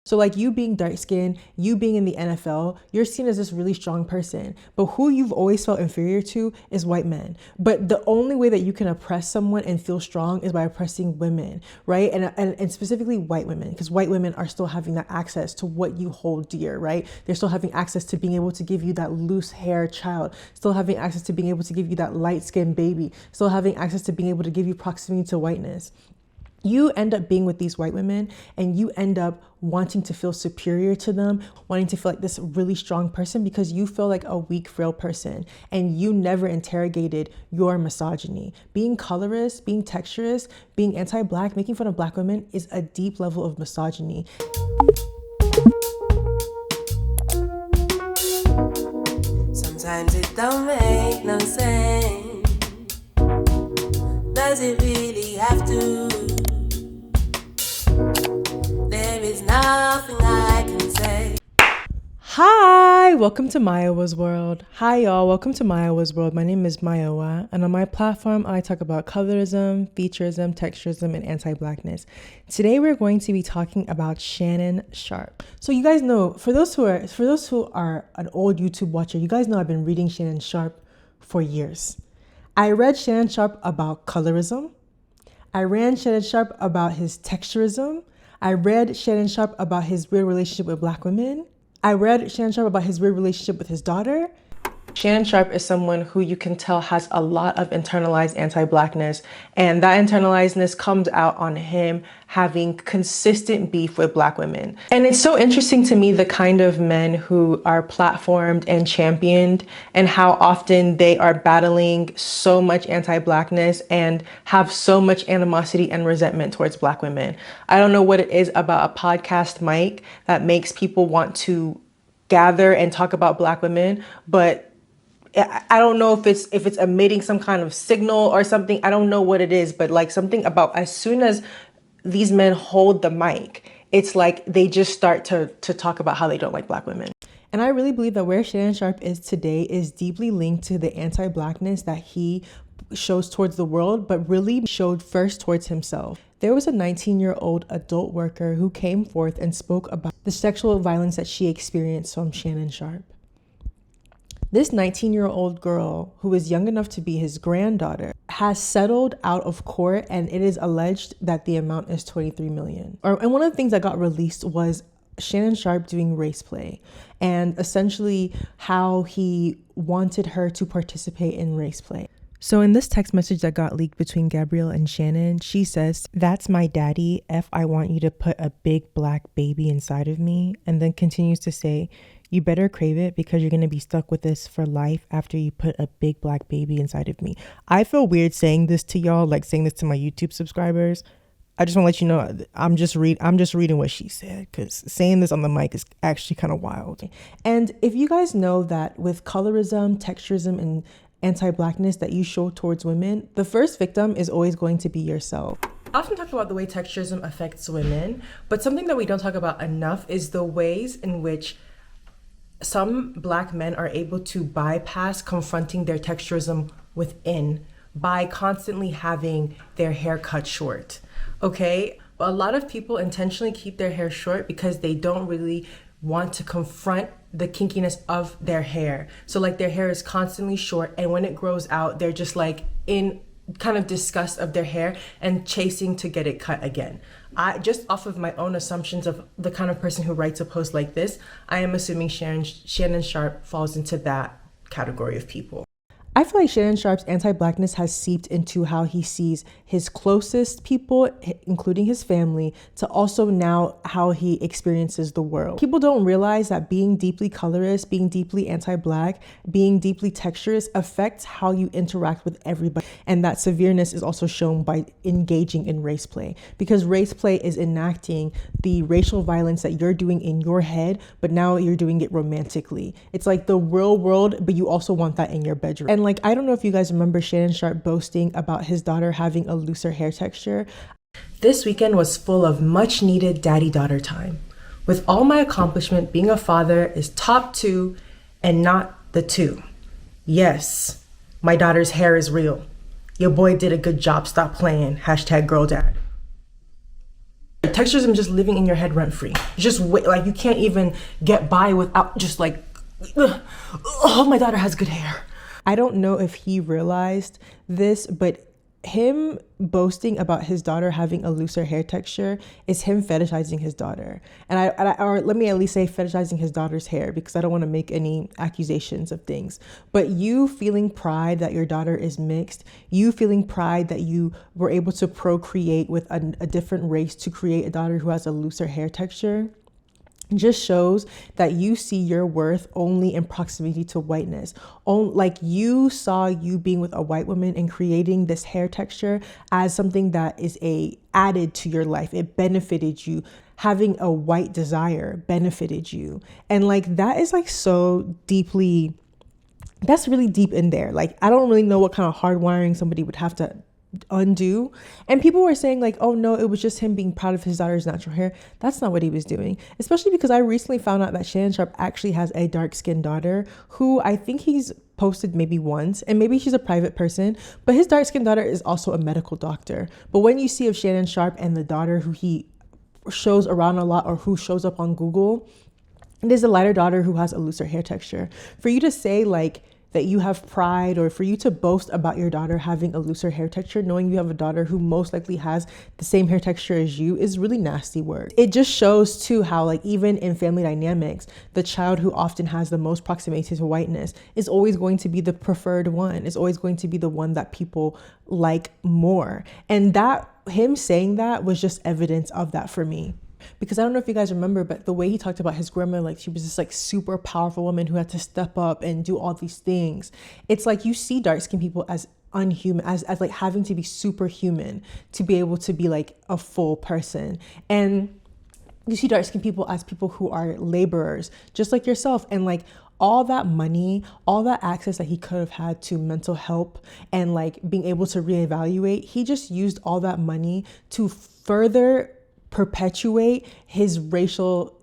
So like you being dark skinned, you being in the NFL, you're seen as this really strong person. But who you've always felt inferior to is white men. But the only way that you can oppress someone and feel strong is by oppressing women, right? And specifically white women, because white women are still having that access to what you hold dear, right? They're still having access to being able to give you that loose hair child, still having access to being able to give you that light skinned baby, still having access to being able to give you proximity to whiteness. You end up being with these white women and you end up wanting to feel superior to them, wanting to feel like this really strong person because you feel like a weak, frail person and you never interrogated your misogyny. Being colorist, being texturist, being anti-Black, making fun of Black women is a deep level of misogyny. Sometimes it don't make no sense. Does it really have to? There is nothing I can say. Hi, welcome to Mayowa's World. Hi y'all, welcome to Mayowa's World. My name is Mayowa, and on my platform I talk about colorism, featureism, texturism, and anti-Blackness. Today we're going to be talking about Shannon Sharpe. So you guys know, for those who are an old YouTube watcher, you guys know I've been reading Shannon Sharpe for years. I read Shannon Sharpe about colorism. I read Shannon Sharpe about his texturism. I read Shannon Sharpe about his weird relationship with Black women. I read Shannon Sharpe about his weird relationship with his daughter. Shannon Sharpe is someone who you can tell has a lot of internalized anti-Blackness, and that internalizedness comes out on him having consistent beef with Black women. And it's so interesting to me the kind of men who are platformed and championed and how often they are battling so much anti-Blackness and have so much animosity and resentment towards Black women. I don't know what it is about a podcast mic that makes people want to gather and talk about Black women, but I don't know if it's emitting some kind of signal or something. I don't know what it is, but like something about as soon as these men hold the mic, it's like they just start to talk about how they don't like Black women. And I really believe that where Shannon Sharpe is today is deeply linked to the anti-Blackness that he shows towards the world, but really showed first towards himself. There was a 19-year-old adult worker who came forth and spoke about the sexual violence that she experienced from Shannon Sharpe. This 19-year-old girl, who is young enough to be his granddaughter, has settled out of court, and it is alleged that the amount is $23 million. And one of the things that got released was Shannon Sharpe doing race play, and essentially how he wanted her to participate in race play. So in this text message that got leaked between Gabrielle and Shannon, she says, "That's my daddy. I want you to put a big Black baby inside of me," and then continues to say, "You better crave it because you're going to be stuck with this for life after you put a big Black baby inside of me." I feel weird saying this to y'all, like saying this to my YouTube subscribers. I just want to let you know, I'm just reading what she said, because saying this on the mic is actually kind of wild. And if you guys know that with colorism, texturism, and anti-Blackness that you show towards women, the first victim is always going to be yourself. I often talk about the way texturism affects women, but something that we don't talk about enough is the ways in which some Black men are able to bypass confronting their texturism within by constantly having their hair cut short. Okay? A lot of people intentionally keep their hair short because they don't really want to confront the kinkiness of their hair. So like their hair is constantly short, and when it grows out, they're just like in kind of disgust of their hair and chasing to get it cut again. I just off of my own assumptions of the kind of person who writes a post like this, I am assuming Shannon Sharpe falls into that category of people. I feel like Shannon Sharpe's anti-Blackness has seeped into how he sees his closest people, including his family, to also now how he experiences the world. People don't realize that being deeply colorist, being deeply anti-Black, being deeply texturist affects how you interact with everybody. And that severeness is also shown by engaging in race play, because race play is enacting the racial violence that you're doing in your head, but now you're doing it romantically. It's like the real world, but you also want that in your bedroom. And like, I don't know if you guys remember Shannon Sharpe boasting about his daughter having a looser hair texture. This weekend was full of much needed daddy-daughter time. With all my accomplishment, being a father is top 2 and not the 2. Yes, my daughter's hair is real. Your boy did a good job. Stop playing. #girldad. texturism is just living in your head rent free. Just like you can't even get by without just like, oh, my daughter has good hair. I don't know if he realized this, but him boasting about his daughter having a looser hair texture is him fetishizing his daughter. Or let me at least say fetishizing his daughter's hair, because I don't want to make any accusations of things. But you feeling pride that your daughter is mixed, you feeling pride that you were able to procreate with a different race to create a daughter who has a looser hair texture, just shows that you see your worth only in proximity to whiteness. Like you saw you being with a white woman and creating this hair texture as something that is added to your life. It benefited you. Having a white desire benefited you. And like that is like so deeply, that's really deep in there. Like I don't really know what kind of hardwiring somebody would have to undo. And people were saying like, oh no, it was just him being proud of his daughter's natural hair. That's not what he was doing, especially because I recently found out that Shannon Sharpe actually has a dark-skinned daughter who I think he's posted maybe once, and maybe she's a private person, but his dark-skinned daughter is also a medical doctor. But when you see of Shannon Sharpe and the daughter who he shows around a lot or who shows up on Google, it is a lighter daughter who has a looser hair texture. For you to say like that you have pride, or for you to boast about your daughter having a looser hair texture, knowing you have a daughter who most likely has the same hair texture as you, is really nasty work. It just shows too how like even in family dynamics, the child who often has the most proximity to whiteness is always going to be the preferred one, is always going to be the one that people like more. And that him saying that was just evidence of that for me. Because I don't know if you guys remember, but the way he talked about his grandma, like she was this like super powerful woman who had to step up and do all these things. It's like you see dark-skinned people as unhuman, as like having to be superhuman to be able to be like a full person. And you see dark-skinned people as people who are laborers, just like yourself. And like all that money, all that access that he could have had to mental help and like being able to reevaluate, he just used all that money to further perpetuate his racial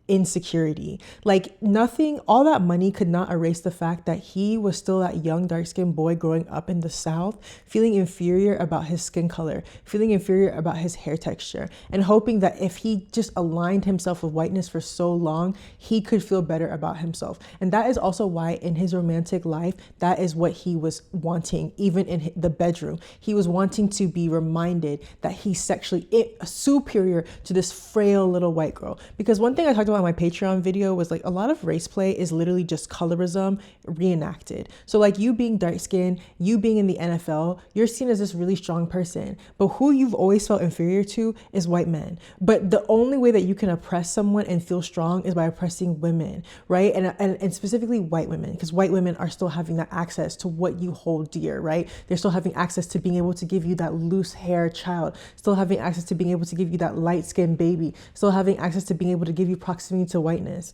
insecurity. Like nothing, all that money could not erase the fact that he was still that young dark-skinned boy growing up in the South, feeling inferior about his skin color, feeling inferior about his hair texture, and hoping that if he just aligned himself with whiteness for so long, he could feel better about himself. And that is also why in his romantic life, that is what he was wanting. Even in the bedroom, he was wanting to be reminded that he's sexually superior to this frail little white girl. Because one thing I talked about in my Patreon video was like a lot of race play is literally just colorism reenacted. So like you being dark skinned, you being in the NFL, you're seen as this really strong person, but who you've always felt inferior to is white men. But the only way that you can oppress someone and feel strong is by oppressing women, right? And specifically white women, because white women are still having that access to what you hold dear, right? They're still having access to being able to give you that loose hair child, still having access to being able to give you that light skinned baby, still having access to being able to give you proximity to whiteness.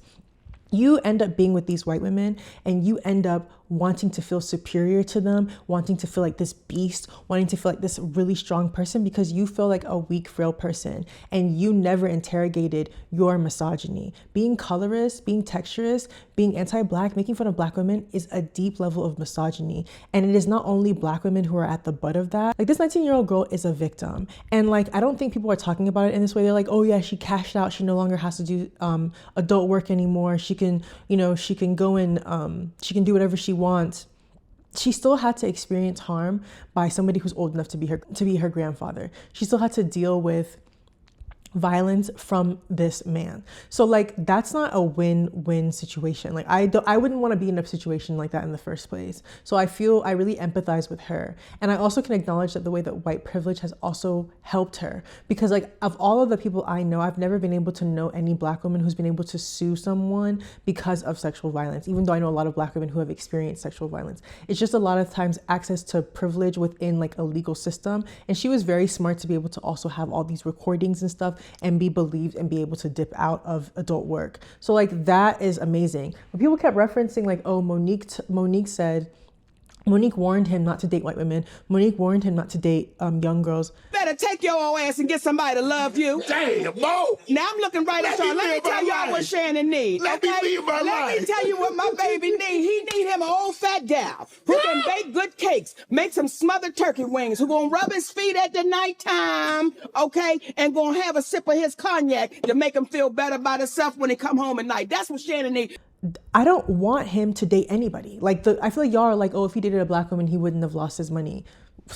You end up being with these white women and you end up wanting to feel superior to them, wanting to feel like this beast, wanting to feel like this really strong person because you feel like a weak, frail person, and you never interrogated your misogyny. Being colorist, being texturist, being anti-Black, making fun of Black women is a deep level of misogyny. And it is not only Black women who are at the butt of that. Like this 19-year-old girl is a victim. And like, I don't think people are talking about it in this way. They're like, oh yeah, she cashed out. She no longer has to do adult work anymore. She can, she can go and she can do whatever she wants. She still had to experience harm by somebody who's old enough to be her grandfather. She still had to deal with violence from this man. So like that's not a win-win situation. Like I wouldn't want to be in a situation like that in the first place. So I really empathize with her. And I also can acknowledge that the way that white privilege has also helped her, because like of all of the people I know, I've never been able to know any Black woman who's been able to sue someone because of sexual violence, even though I know a lot of Black women who have experienced sexual violence. It's just a lot of times access to privilege within like a legal system. And she was very smart to be able to also have all these recordings and stuff and be believed and be able to dip out of adult work. So like that is amazing. But people kept referencing like, oh, Monique warned him not to date white women. Monique warned him not to date young girls. Better take your old ass and get somebody to love you. Damn, Mo. Now I'm looking right at y'all. Let me tell y'all what Shannon needs. Let me live my life. Let me tell you what my baby needs. He need him an old fat gal who can bake good cakes, make some smothered turkey wings, who gonna rub his feet at the nighttime, okay, and gonna have a sip of his cognac to make him feel better about himself when he come home at night. That's what Shannon needs. I don't want him to date anybody. Like, I feel like y'all are like, oh, if he dated a black woman, he wouldn't have lost his money.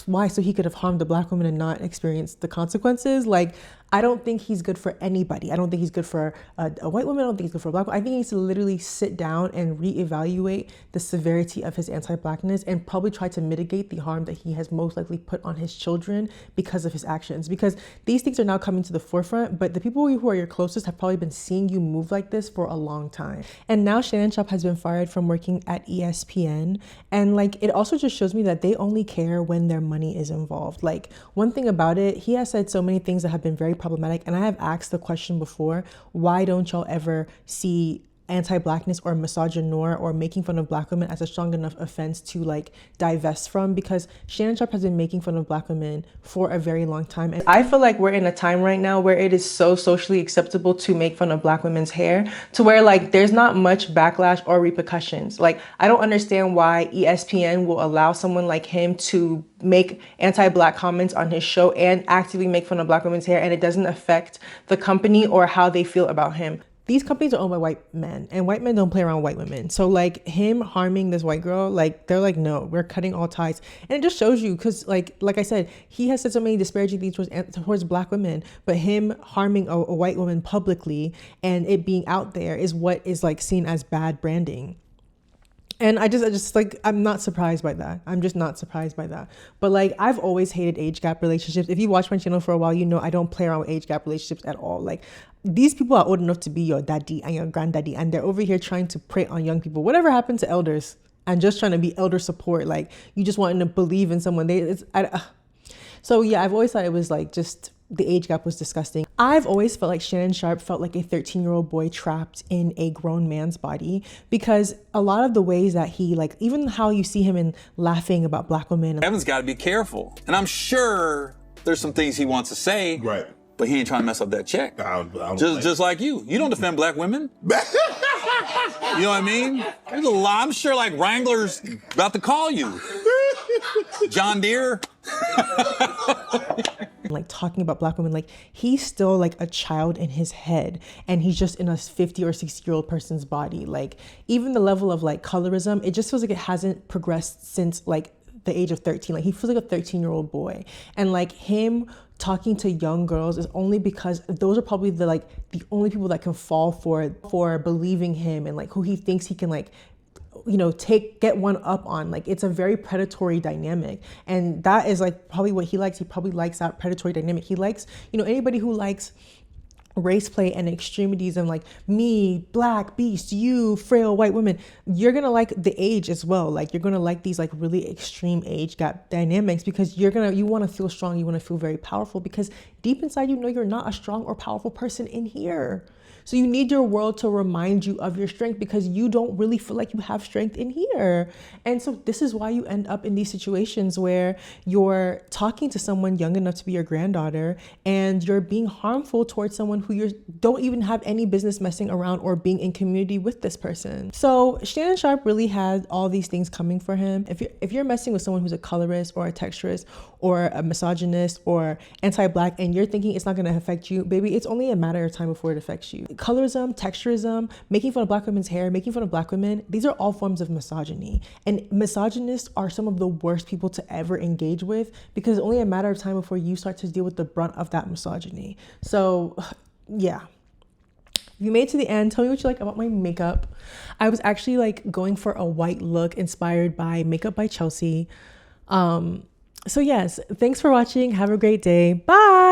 Why? So he could have harmed a black woman and not experienced the consequences? Like, I don't think he's good for anybody. I don't think he's good for a white woman. I don't think he's good for a black woman. I think he needs to literally sit down and reevaluate the severity of his anti-blackness and probably try to mitigate the harm that he has most likely put on his children because of his actions. Because these things are now coming to the forefront, but the people who are your closest have probably been seeing you move like this for a long time. And now Shannon Sharpe has been fired from working at ESPN. And like, it also just shows me that they only care when their money is involved. Like, one thing about it, he has said so many things that have been very problematic. And I have asked the question before, why don't y'all ever see anti-blackness or misogynoir or making fun of black women as a strong enough offense to like divest from? Because Shannon Sharpe has been making fun of black women for a very long time. And I feel like we're in a time right now where it is so socially acceptable to make fun of black women's hair to where like there's not much backlash or repercussions. Like, I don't understand why ESPN will allow someone like him to make anti-black comments on his show and actively make fun of black women's hair, and it doesn't affect the company or how they feel about him. These companies are owned by white men, and white men don't play around with white women. So like, him harming this white girl, like, they're like, no, we're cutting all ties. And it just shows you, because like I said, he has said so many disparaging things towards black women, but him harming a white woman publicly and it being out there is what is like seen as bad branding. And I just like, I'm not surprised by that. I'm just not surprised by that. But like, I've always hated age gap relationships. If you watch my channel for a while, you know I don't play around with age gap relationships at all. Like, these people are old enough to be your daddy and your granddaddy, and they're over here trying to prey on young people. Whatever happened to elders and just trying to be elder support? Like, you just wanting to believe in someone. So yeah, I've always thought it was like, just the age gap was disgusting. I've always felt like Shannon Sharpe felt like a 13-year-old boy trapped in a grown man's body, because a lot of the ways that he, like, even how you see him in laughing about black women. Evan's got to be careful. And I'm sure there's some things he wants to say. Right. But he ain't trying to mess up that check. Just like you. You don't defend black women. You know what I mean? There's a lot. I'm sure like Wrangler's about to call you. John Deere. Like, talking about black women, like, he's still like a child in his head, and he's just in a 50 or 60-year-old person's body. Like, even the level of like colorism, it just feels like it hasn't progressed since like the age of 13. Like, he feels like a 13-year-old boy, and like, him talking to young girls is only because those are probably the only people that can fall for believing him and like who he thinks he can, like, you know, get one up on. Like, it's a very predatory dynamic, and that is like probably what he likes. He probably likes that predatory dynamic. He likes, you know, anybody who likes race play and extremities and like me, black beast, you frail white women, you're gonna like the age as well. Like, you're gonna like these like really extreme age gap dynamics, because you want to feel strong, you want to feel very powerful, because deep inside you know you're not a strong or powerful person in here. So you need your world to remind you of your strength, because you don't really feel like you have strength in here. And so this is why you end up in these situations where you're talking to someone young enough to be your granddaughter, and you're being harmful towards someone who you don't even have any business messing around or being in community with this person. So Shannon Sharpe really had all these things coming for him. If you're messing with someone who's a colorist or a texturist or a misogynist or anti-black, and you're thinking it's not going to affect you, baby, it's only a matter of time before it affects you. Colorism, texturism, making fun of black women's hair, making fun of black women, these are all forms of misogyny. And misogynists are some of the worst people to ever engage with, because it's only a matter of time before you start to deal with the brunt of that misogyny. So yeah. If you made it to the end, tell me what you like about my makeup. I was actually like going for a white look inspired by Makeup by Chelsea. So yes, thanks for watching. Have a great day. Bye.